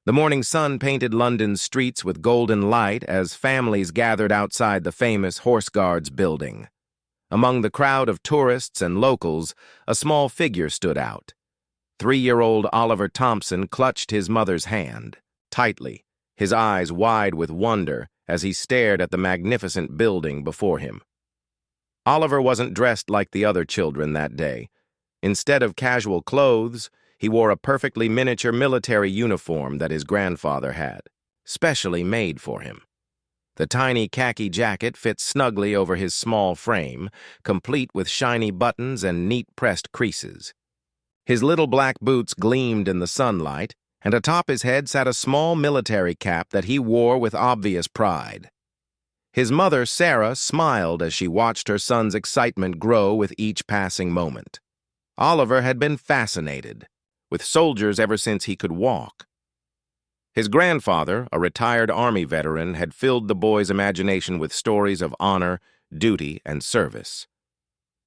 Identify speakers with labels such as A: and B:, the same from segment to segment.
A: The morning sun painted London's streets with golden light as families gathered outside the famous Horse Guards building. Among the crowd of tourists and locals, a small figure stood out. 3-year-old Oliver Thompson clutched his mother's hand, tightly, his eyes wide with wonder as he stared at the magnificent building before him. Oliver wasn't dressed like the other children that day. Instead of casual clothes, he wore a perfectly miniature military uniform that his grandfather had, specially made for him. The tiny khaki jacket fit snugly over his small frame, complete with shiny buttons and neat-pressed creases. His little black boots gleamed in the sunlight, and atop his head sat a small military cap that he wore with obvious pride. His mother, Sarah, smiled as she watched her son's excitement grow with each passing moment. Oliver had been fascinated with soldiers ever since he could walk. His grandfather, a retired Army veteran, had filled the boy's imagination with stories of honor, duty, and service.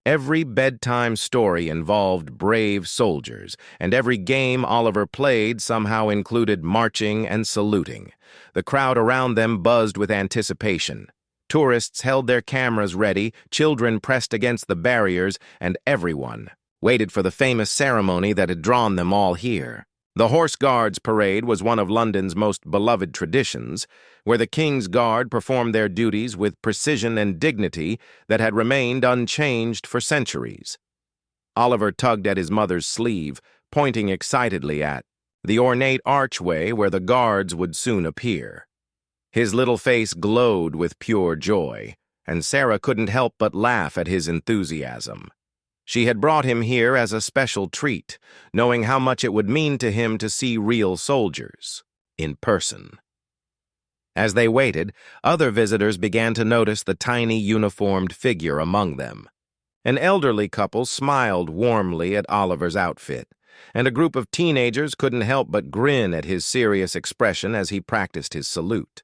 A: Every bedtime story involved brave soldiers, and every game Oliver played somehow included marching and saluting. The crowd around them buzzed with anticipation. Tourists held their cameras ready, children pressed against the barriers, and everyone waited for the famous ceremony that had drawn them all here. The Horse Guards Parade was one of London's most beloved traditions, where the King's Guard performed their duties with precision and dignity that had remained unchanged for centuries. Oliver tugged at his mother's sleeve, pointing excitedly at the ornate archway where the guards would soon appear. His little face glowed with pure joy, and Sarah couldn't help but laugh at his enthusiasm. She had brought him here as a special treat, knowing how much it would mean to him to see real soldiers, in person. As they waited, other visitors began to notice the tiny uniformed figure among them. An elderly couple smiled warmly at Oliver's outfit, and a group of teenagers couldn't help but grin at his serious expression as he practiced his salute.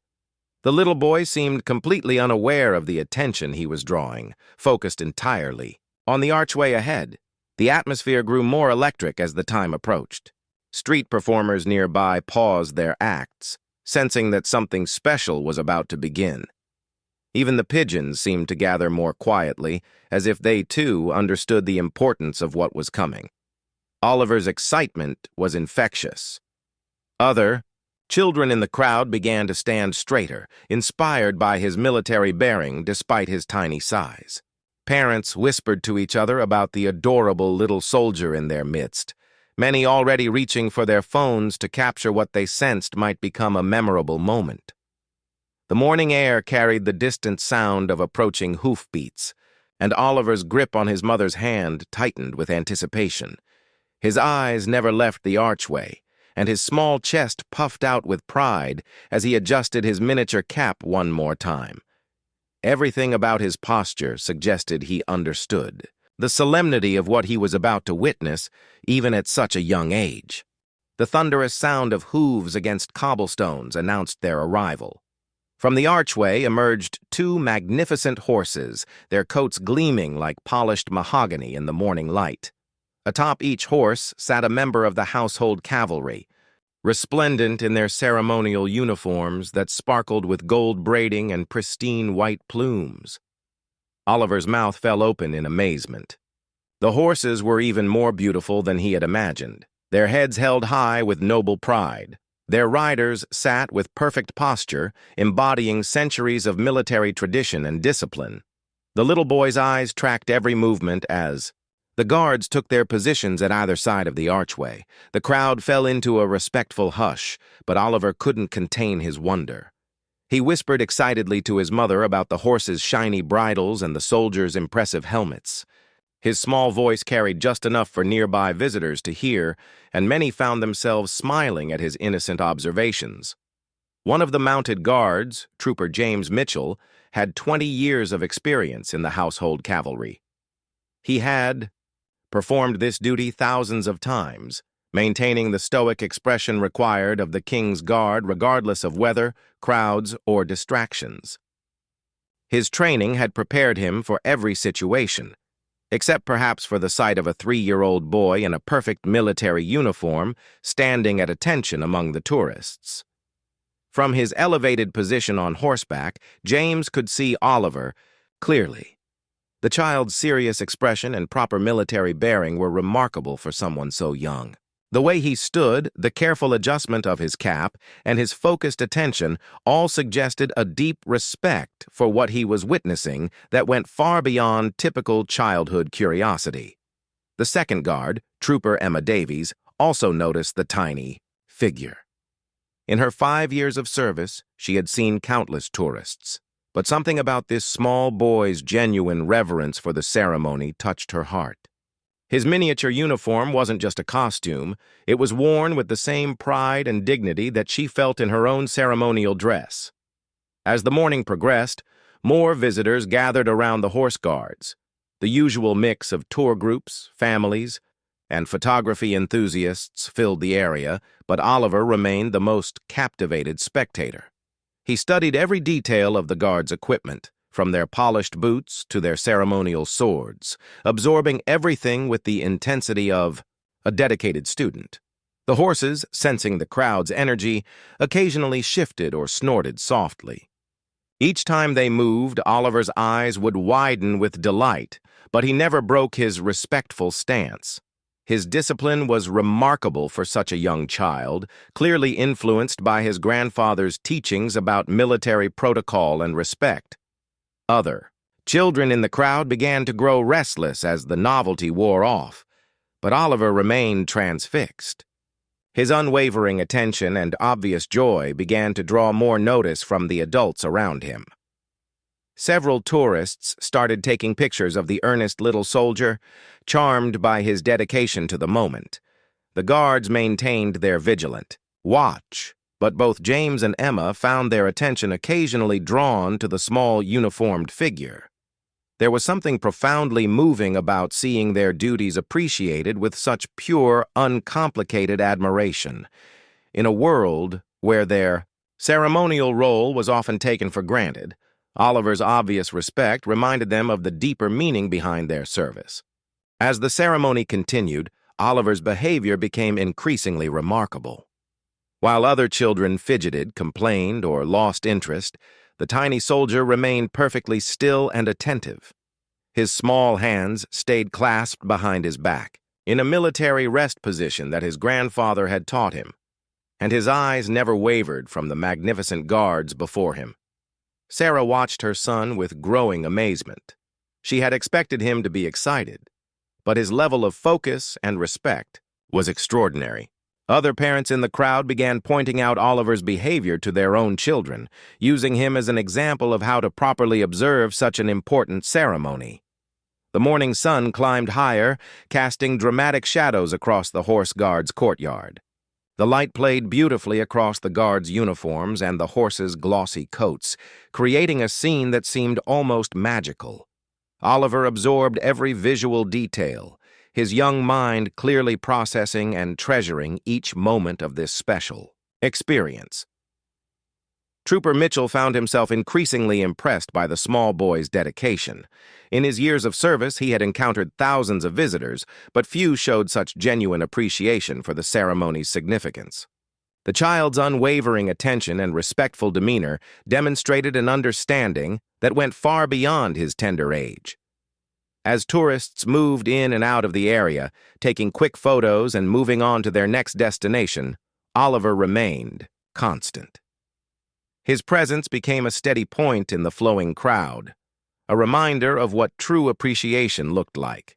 A: The little boy seemed completely unaware of the attention he was drawing, focused entirely on the archway ahead. The atmosphere grew more electric as the time approached. Street performers nearby paused their acts, sensing that something special was about to begin. Even the pigeons seemed to gather more quietly, as if they too understood the importance of what was coming. Oliver's excitement was infectious. Other children in the crowd began to stand straighter, inspired by his military bearing despite his tiny size. Parents whispered to each other about the adorable little soldier in their midst, many already reaching for their phones to capture what they sensed might become a memorable moment. The morning air carried the distant sound of approaching hoofbeats, and Oliver's grip on his mother's hand tightened with anticipation. His eyes never left the archway, and his small chest puffed out with pride as he adjusted his miniature cap one more time. Everything about his posture suggested he understood the solemnity of what he was about to witness, even at such a young age. The thunderous sound of hooves against cobblestones announced their arrival. From the archway emerged 2 magnificent horses, their coats gleaming like polished mahogany in the morning light. Atop each horse sat a member of the household cavalry, resplendent in their ceremonial uniforms that sparkled with gold braiding and pristine white plumes. Oliver's mouth fell open in amazement. The horses were even more beautiful than he had imagined, their heads held high with noble pride. Their riders sat with perfect posture, embodying centuries of military tradition and discipline. The little boy's eyes tracked every movement as the guards took their positions at either side of the archway. The crowd fell into a respectful hush, but Oliver couldn't contain his wonder. He whispered excitedly to his mother about the horses' shiny bridles and the soldiers' impressive helmets. His small voice carried just enough for nearby visitors to hear, and many found themselves smiling at his innocent observations. One of the mounted guards, Trooper James Mitchell, had 20 years of experience in the household cavalry. He had performed this duty thousands of times, maintaining the stoic expression required of the King's Guard regardless of weather, crowds, or distractions. His training had prepared him for every situation, except perhaps for the sight of a 3-year-old boy in a perfect military uniform standing at attention among the tourists. From his elevated position on horseback, James could see Oliver clearly. The child's serious expression and proper military bearing were remarkable for someone so young. The way he stood, the careful adjustment of his cap, and his focused attention all suggested a deep respect for what he was witnessing that went far beyond typical childhood curiosity. The second guard, Trooper Emma Davies, also noticed the tiny figure. In her 5 years of service, she had seen countless tourists, but something about this small boy's genuine reverence for the ceremony touched her heart. His miniature uniform wasn't just a costume, it was worn with the same pride and dignity that she felt in her own ceremonial dress. As the morning progressed, more visitors gathered around the horse guards. The usual mix of tour groups, families, and photography enthusiasts filled the area, but Oliver remained the most captivated spectator. He studied every detail of the guards' equipment, from their polished boots to their ceremonial swords, absorbing everything with the intensity of a dedicated student. The horses, sensing the crowd's energy, occasionally shifted or snorted softly. Each time they moved, Oliver's eyes would widen with delight, but he never broke his respectful stance. His discipline was remarkable for such a young child, clearly influenced by his grandfather's teachings about military protocol and respect. Other children in the crowd began to grow restless as the novelty wore off, but Oliver remained transfixed. His unwavering attention and obvious joy began to draw more notice from the adults around him. Several tourists started taking pictures of the earnest little soldier, charmed by his dedication to the moment. The guards maintained their vigilant watch, but both James and Emma found their attention occasionally drawn to the small uniformed figure. There was something profoundly moving about seeing their duties appreciated with such pure, uncomplicated admiration, in a world where their ceremonial role was often taken for granted. Oliver's obvious respect reminded them of the deeper meaning behind their service. As the ceremony continued, Oliver's behavior became increasingly remarkable. While other children fidgeted, complained, or lost interest, the tiny soldier remained perfectly still and attentive. His small hands stayed clasped behind his back, in a military rest position that his grandfather had taught him, and his eyes never wavered from the magnificent guards before him. Sarah watched her son with growing amazement. She had expected him to be excited, but his level of focus and respect was extraordinary. Other parents in the crowd began pointing out Oliver's behavior to their own children, using him as an example of how to properly observe such an important ceremony. The morning sun climbed higher, casting dramatic shadows across the horse guards' courtyard. The light played beautifully across the guards' uniforms and the horses' glossy coats, creating a scene that seemed almost magical. Oliver absorbed every visual detail, his young mind clearly processing and treasuring each moment of this special experience. Trooper Mitchell found himself increasingly impressed by the small boy's dedication. In his years of service, he had encountered thousands of visitors, but few showed such genuine appreciation for the ceremony's significance. The child's unwavering attention and respectful demeanor demonstrated an understanding that went far beyond his tender age. As tourists moved in and out of the area, taking quick photos and moving on to their next destination, Oliver remained constant. His presence became a steady point in the flowing crowd, a reminder of what true appreciation looked like.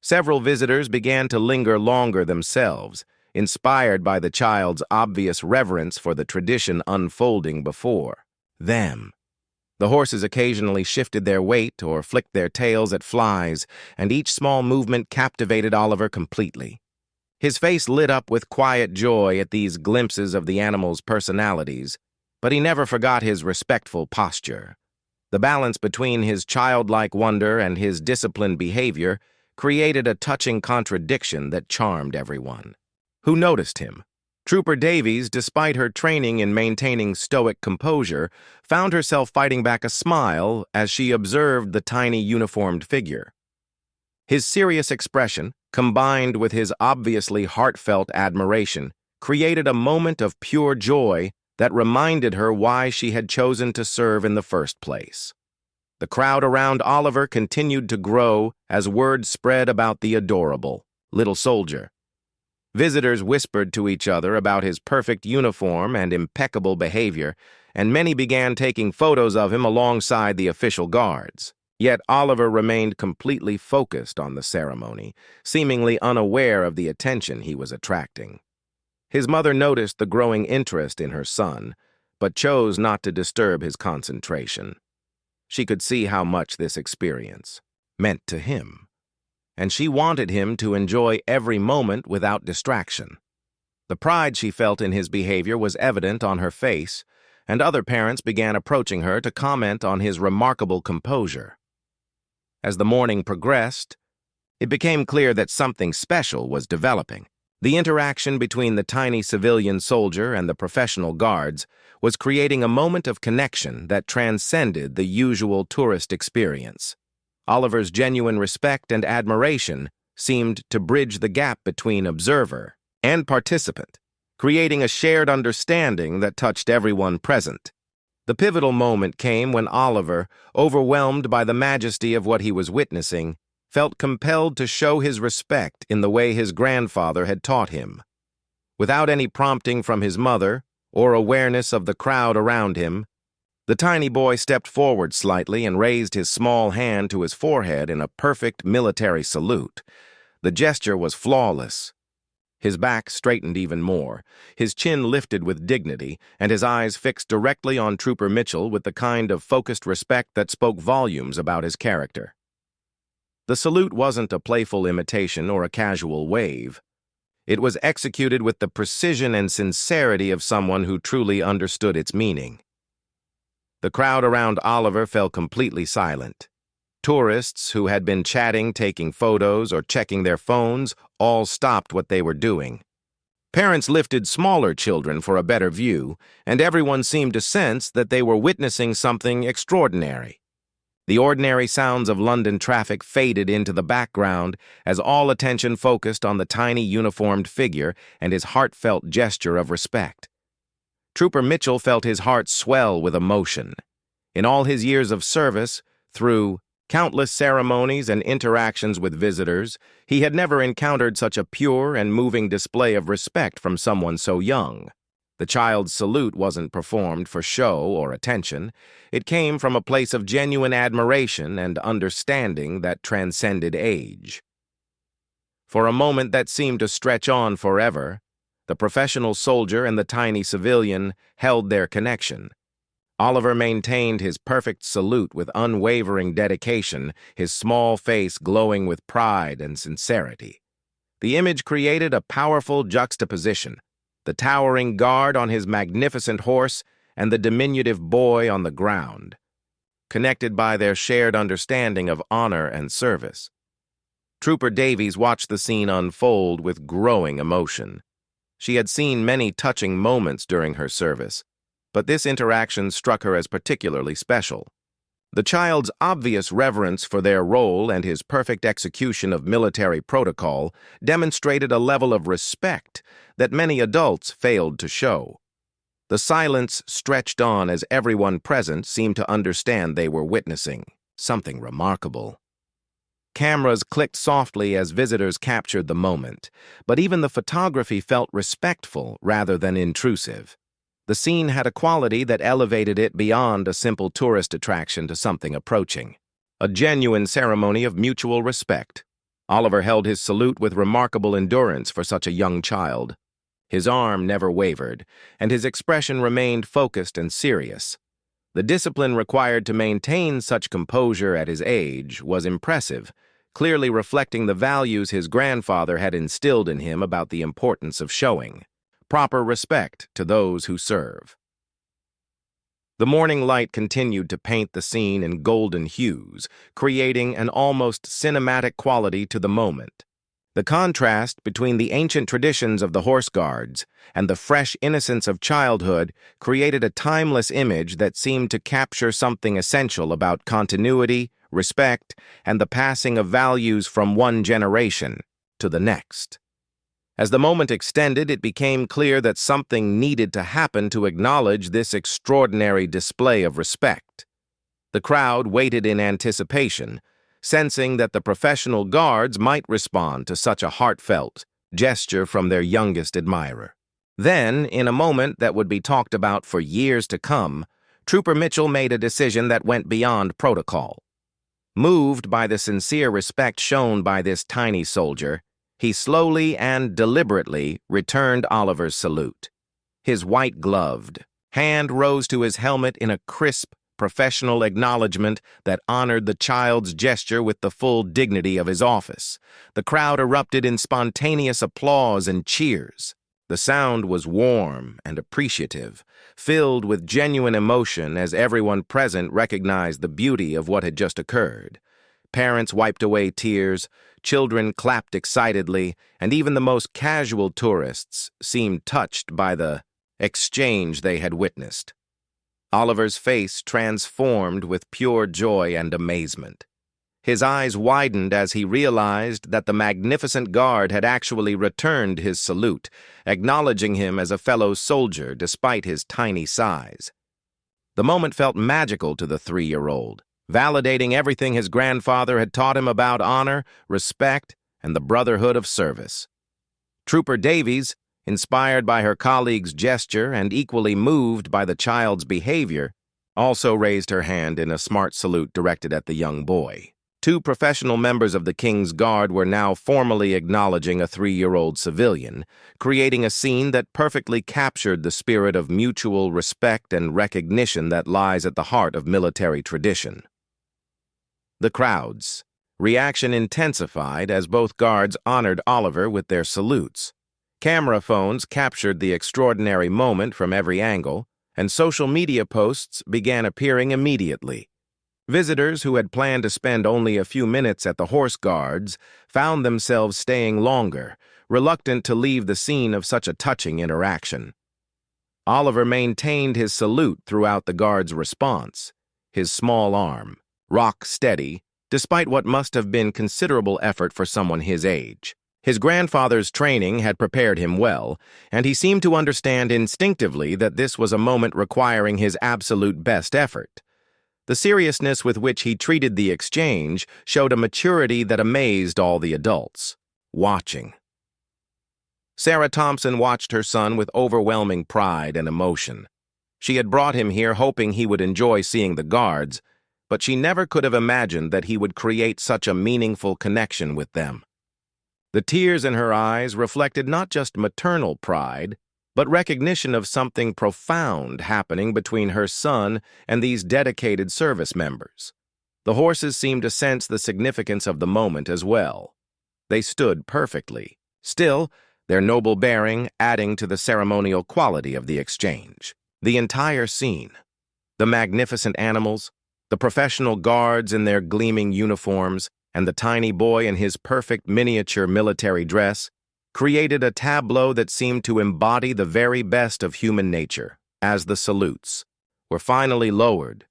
A: Several visitors began to linger longer themselves, inspired by the child's obvious reverence for the tradition unfolding before them. The horses occasionally shifted their weight or flicked their tails at flies, and each small movement captivated Oliver completely. His face lit up with quiet joy at these glimpses of the animals' personalities, but he never forgot his respectful posture. The balance between his childlike wonder and his disciplined behavior created a touching contradiction that charmed everyone who noticed him. Trooper Davies, despite her training in maintaining stoic composure, found herself fighting back a smile as she observed the tiny uniformed figure. His serious expression, combined with his obviously heartfelt admiration, created a moment of pure joy that reminded her why she had chosen to serve in the first place. The crowd around Oliver continued to grow as word spread about the adorable little soldier. Visitors whispered to each other about his perfect uniform and impeccable behavior, and many began taking photos of him alongside the official guards. Yet Oliver remained completely focused on the ceremony, seemingly unaware of the attention he was attracting. His mother noticed the growing interest in her son, but chose not to disturb his concentration. She could see how much this experience meant to him, and she wanted him to enjoy every moment without distraction. The pride she felt in his behavior was evident on her face, and other parents began approaching her to comment on his remarkable composure. As the morning progressed, it became clear that something special was developing. The interaction between the tiny civilian soldier and the professional guards was creating a moment of connection that transcended the usual tourist experience. Oliver's genuine respect and admiration seemed to bridge the gap between observer and participant, creating a shared understanding that touched everyone present. The pivotal moment came when Oliver, overwhelmed by the majesty of what he was witnessing, felt compelled to show his respect in the way his grandfather had taught him. Without any prompting from his mother or awareness of the crowd around him, the tiny boy stepped forward slightly and raised his small hand to his forehead in a perfect military salute. The gesture was flawless. His back straightened even more, his chin lifted with dignity, and his eyes fixed directly on Trooper Mitchell with the kind of focused respect that spoke volumes about his character. The salute wasn't a playful imitation or a casual wave. It was executed with the precision and sincerity of someone who truly understood its meaning. The crowd around Oliver fell completely silent. Tourists who had been chatting, taking photos, or checking their phones all stopped what they were doing. Parents lifted smaller children for a better view, and everyone seemed to sense that they were witnessing something extraordinary. The ordinary sounds of London traffic faded into the background as all attention focused on the tiny uniformed figure and his heartfelt gesture of respect. Trooper Mitchell felt his heart swell with emotion. In all his years of service, through countless ceremonies and interactions with visitors, he had never encountered such a pure and moving display of respect from someone so young. The child's salute wasn't performed for show or attention. It came from a place of genuine admiration and understanding that transcended age. For a moment that seemed to stretch on forever, the professional soldier and the tiny civilian held their connection. Oliver maintained his perfect salute with unwavering dedication, his small face glowing with pride and sincerity. The image created a powerful juxtaposition: the towering guard on his magnificent horse and the diminutive boy on the ground, connected by their shared understanding of honor and service. Trooper Davies watched the scene unfold with growing emotion. She had seen many touching moments during her service, but this interaction struck her as particularly special. The child's obvious reverence for their role and his perfect execution of military protocol demonstrated a level of respect that many adults failed to show. The silence stretched on as everyone present seemed to understand they were witnessing something remarkable. Cameras clicked softly as visitors captured the moment, but even the photography felt respectful rather than intrusive. The scene had a quality that elevated it beyond a simple tourist attraction to something approaching, a genuine ceremony of mutual respect. Oliver held his salute with remarkable endurance for such a young child. His arm never wavered, and his expression remained focused and serious. The discipline required to maintain such composure at his age was impressive, clearly reflecting the values his grandfather had instilled in him about the importance of showing proper respect to those who serve. The morning light continued to paint the scene in golden hues, creating an almost cinematic quality to the moment. The contrast between the ancient traditions of the horse guards and the fresh innocence of childhood created a timeless image that seemed to capture something essential about continuity, respect, and the passing of values from one generation to the next. As the moment extended, it became clear that something needed to happen to acknowledge this extraordinary display of respect. The crowd waited in anticipation, sensing that the professional guards might respond to such a heartfelt gesture from their youngest admirer. Then, in a moment that would be talked about for years to come, Trooper Mitchell made a decision that went beyond protocol. Moved by the sincere respect shown by this tiny soldier, he slowly and deliberately returned Oliver's salute. His white-gloved hand rose to his helmet in a crisp, professional acknowledgement that honored the child's gesture with the full dignity of his office. The crowd erupted in spontaneous applause and cheers. The sound was warm and appreciative, filled with genuine emotion as everyone present recognized the beauty of what had just occurred. Parents wiped away tears, children clapped excitedly, and even the most casual tourists seemed touched by the exchange they had witnessed. Oliver's face transformed with pure joy and amazement. His eyes widened as he realized that the magnificent guard had actually returned his salute, acknowledging him as a fellow soldier despite his tiny size. The moment felt magical to the 3-year-old, validating everything his grandfather had taught him about honor, respect, and the brotherhood of service. Trooper Davies, inspired by her colleague's gesture and equally moved by the child's behavior, also raised her hand in a smart salute directed at the young boy. 2 professional members of the King's Guard were now formally acknowledging a 3-year-old civilian, creating a scene that perfectly captured the spirit of mutual respect and recognition that lies at the heart of military tradition. The crowd's reaction intensified as both guards honored Oliver with their salutes. Camera phones captured the extraordinary moment from every angle, and social media posts began appearing immediately. Visitors who had planned to spend only a few minutes at the Horse Guards found themselves staying longer, reluctant to leave the scene of such a touching interaction. Oliver maintained his salute throughout the guard's response, his small arm rock steady, despite what must have been considerable effort for someone his age. His grandfather's training had prepared him well, and he seemed to understand instinctively that this was a moment requiring his absolute best effort. The seriousness with which he treated the exchange showed a maturity that amazed all the adults watching. Sarah Thompson watched her son with overwhelming pride and emotion. She had brought him here hoping he would enjoy seeing the guards, but she never could have imagined that he would create such a meaningful connection with them. The tears in her eyes reflected not just maternal pride, but recognition of something profound happening between her son and these dedicated service members. The horses seemed to sense the significance of the moment as well. They stood perfectly, still, their noble bearing adding to the ceremonial quality of the exchange. The entire scene, the magnificent animals, the professional guards in their gleaming uniforms, and the tiny boy in his perfect miniature military dress, created a tableau that seemed to embody the very best of human nature. As the salutes were finally lowered,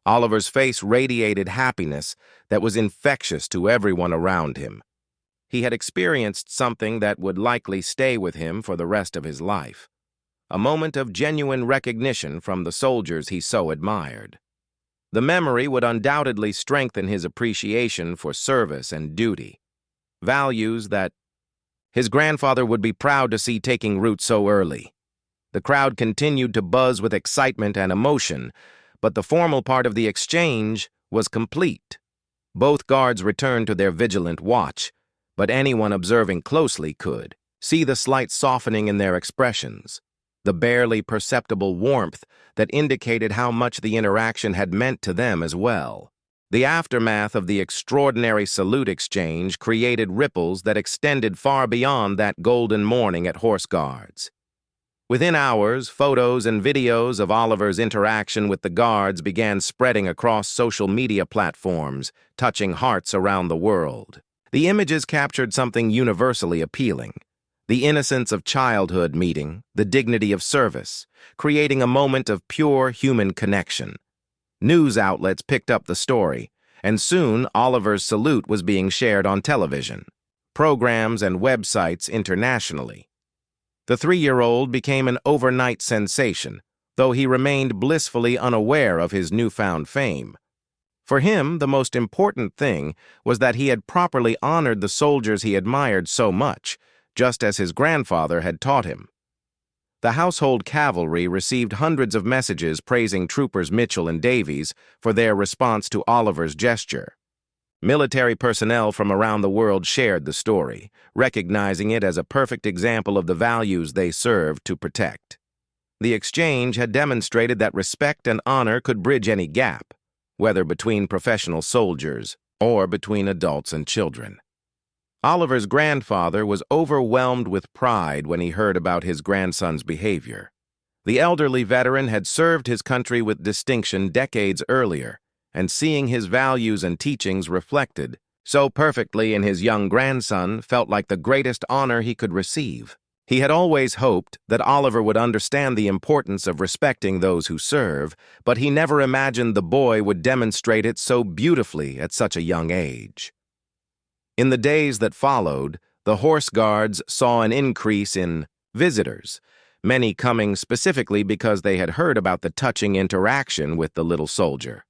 A: Oliver's face radiated happiness that was infectious to everyone around him. He had experienced something that would likely stay with him for the rest of his life, a moment of genuine recognition from the soldiers he so admired. The memory would undoubtedly strengthen his appreciation for service and duty, values that his grandfather would be proud to see taking root so early. The crowd continued to buzz with excitement and emotion, but the formal part of the exchange was complete. Both guards returned to their vigilant watch, but anyone observing closely could see the slight softening in their expressions, the barely perceptible warmth that indicated how much the interaction had meant to them as well. The aftermath of the extraordinary salute exchange created ripples that extended far beyond that golden morning at Horse Guards. Within hours, photos and videos of Oliver's interaction with the guards began spreading across social media platforms, touching hearts around the world. The images captured something universally appealing: the innocence of childhood meeting the dignity of service, creating a moment of pure human connection. News outlets picked up the story, and soon Oliver's salute was being shared on television, programs, and websites internationally. The 3-year-old became an overnight sensation, though he remained blissfully unaware of his newfound fame. For him, the most important thing was that he had properly honored the soldiers he admired so much, just as his grandfather had taught him. The household cavalry received hundreds of messages praising Troopers Mitchell and Davies for their response to Oliver's gesture. Military personnel from around the world shared the story, recognizing it as a perfect example of the values they served to protect. The exchange had demonstrated that respect and honor could bridge any gap, whether between professional soldiers or between adults and children. Oliver's grandfather was overwhelmed with pride when he heard about his grandson's behavior. The elderly veteran had served his country with distinction decades earlier, and seeing his values and teachings reflected so perfectly in his young grandson felt like the greatest honor he could receive. He had always hoped that Oliver would understand the importance of respecting those who serve, but he never imagined the boy would demonstrate it so beautifully at such a young age. In the days that followed, the Horse Guards saw an increase in visitors, many coming specifically because they had heard about the touching interaction with the little soldier.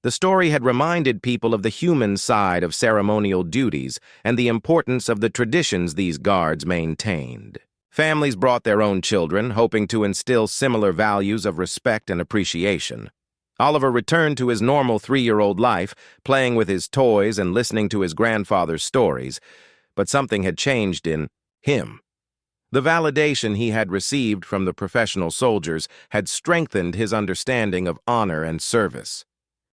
A: The story had reminded people of the human side of ceremonial duties and the importance of the traditions these guards maintained. Families brought their own children, hoping to instill similar values of respect and appreciation. Oliver returned to his normal 3-year-old life, playing with his toys and listening to his grandfather's stories, but something had changed in him. The validation he had received from the professional soldiers had strengthened his understanding of honor and service.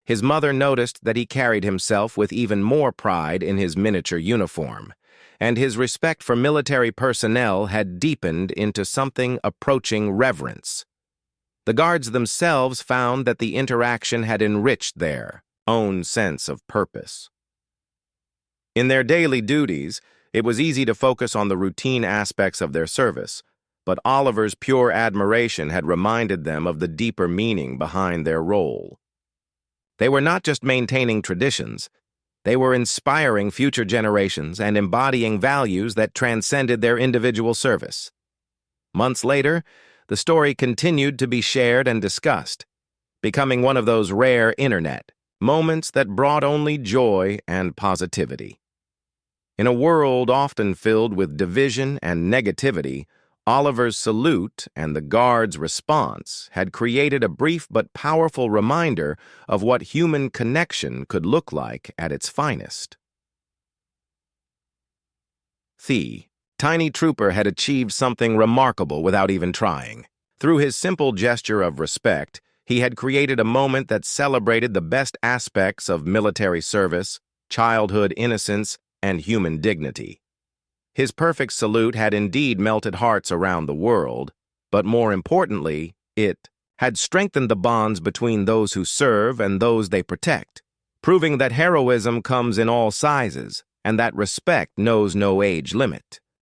A: His mother noticed that he carried himself with even more pride in his miniature uniform, and his respect for military personnel had deepened into something approaching reverence. The guards themselves found that the interaction had enriched their own sense of purpose. In their daily duties, it was easy to focus on the routine aspects of their service, but Oliver's pure admiration had reminded them of the deeper meaning behind their role. They were not just maintaining traditions, they were inspiring future generations and embodying values that transcended their individual service. Months later, the story continued to be shared and discussed, becoming one of those rare internet moments that brought only joy and positivity. In a world often filled with division and negativity, Oliver's salute and the guards' response had created a brief but powerful reminder of what human connection could look like at its finest. The tiny trooper had achieved something remarkable without even trying. Through his simple gesture of respect, he had created a moment that celebrated the best aspects of military service, childhood innocence, and human dignity. His perfect salute had indeed melted hearts around the world, but more importantly, it had strengthened the bonds between those who serve and those they protect, proving that heroism comes in all sizes and that respect knows no age limit.